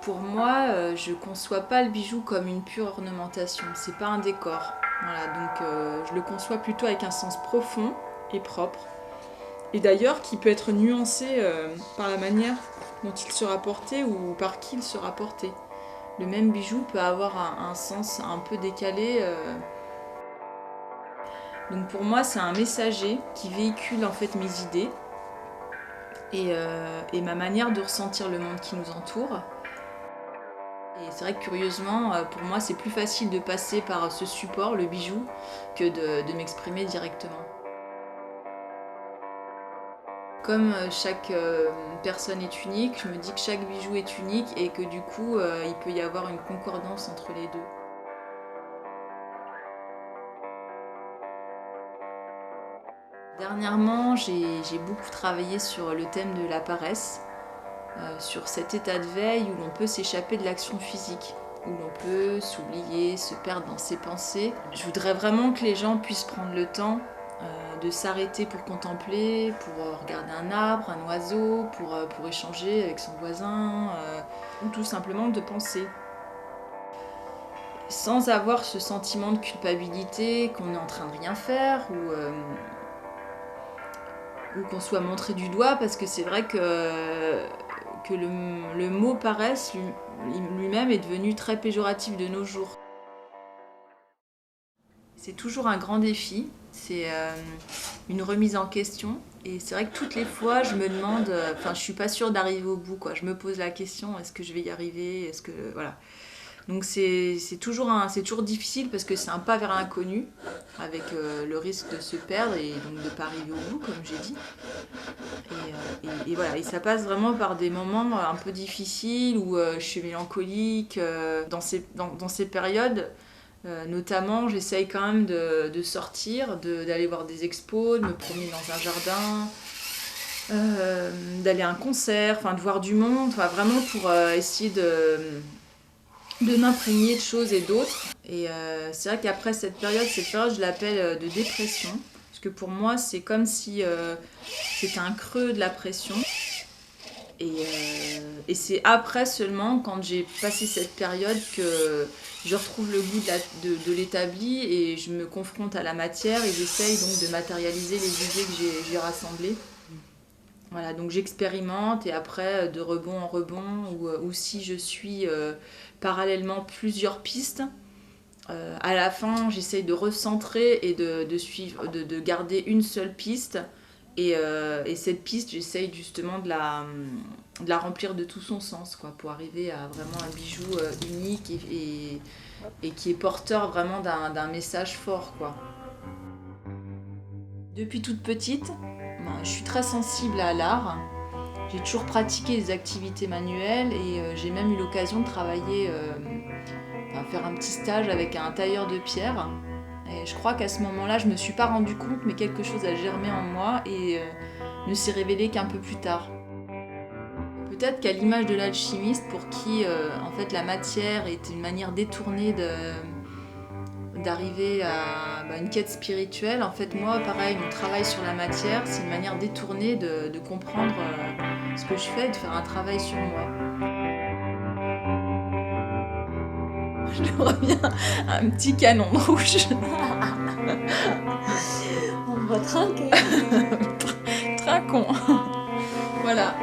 Pour moi, je conçois pas le bijou comme une pure ornementation, c'est pas un décor. Voilà, donc je le conçois plutôt avec un sens profond et propre. Et d'ailleurs qui peut être nuancé par la manière dont il sera porté ou par qui il sera porté. Le même bijou peut avoir un sens un peu décalé. Donc pour moi, c'est un messager qui véhicule en fait mes idées et ma manière de ressentir le monde qui nous entoure. Et c'est vrai que curieusement, pour moi, c'est plus facile de passer par ce support, le bijou, que de m'exprimer directement. Comme chaque personne est unique, je me dis que chaque bijou est unique et que du coup, il peut y avoir une concordance entre les deux. Dernièrement, j'ai beaucoup travaillé sur le thème de la paresse, sur cet état de veille où l'on peut s'échapper de l'action physique, où l'on peut s'oublier, se perdre dans ses pensées. Je voudrais vraiment que les gens puissent prendre le temps de s'arrêter pour contempler, pour regarder un arbre, un oiseau, pour échanger avec son voisin, ou tout simplement de penser. Sans avoir ce sentiment de culpabilité qu'on est en train de rien faire ou qu'on soit montré du doigt, parce que c'est vrai que le mot paresse lui-même est devenu très péjoratif de nos jours. C'est toujours un grand défi, c'est une remise en question. Et c'est vrai que toutes les fois, je me demande, je suis pas sûre d'arriver au bout, quoi. Je me pose la question, est-ce que je vais y arriver? Est-ce que voilà. Donc c'est toujours difficile parce que c'est un pas vers l'inconnu, avec le risque de se perdre et donc de pas arriver au bout, comme j'ai dit. Et voilà, et ça passe vraiment par des moments un peu difficiles où je suis mélancolique. Dans ces périodes, notamment, j'essaye quand même de sortir, d'aller voir des expos, de me promener dans un jardin, d'aller à un concert, de voir du monde, vraiment pour essayer de m'imprégner de choses et d'autres. Et c'est vrai qu'après cette période, je l'appelle de dépression. Parce que pour moi, c'est comme si c'était un creux de la pression. Et c'est après seulement, quand j'ai passé cette période, que je retrouve le goût de l'établi et je me confronte à la matière et j'essaye donc de matérialiser les idées que j'ai rassemblées. Voilà, donc j'expérimente et après, de rebond en rebond, ou si je suis parallèlement plusieurs pistes, à la fin, j'essaye de recentrer et de garder une seule piste. Et cette piste, j'essaye justement de la remplir de tout son sens, quoi, pour arriver à vraiment un bijou unique et qui est porteur vraiment d'un message fort, quoi. Depuis toute petite, je suis très sensible à l'art. J'ai toujours pratiqué des activités manuelles et j'ai même eu l'occasion de travailler, faire un petit stage avec un tailleur de pierre. Et je crois qu'à ce moment-là, je me suis pas rendu compte, mais quelque chose a germé en moi et ne s'est révélé qu'un peu plus tard. Peut-être qu'à l'image de l'alchimiste, pour qui en fait la matière est une manière détournée d'arriver à une quête spirituelle, en fait moi pareil, mon travail sur la matière, c'est une manière détournée de comprendre ce que je fais et de faire un travail sur moi. Je reviens à un petit canon rouge. On va trinquer. Trinquons. Voilà.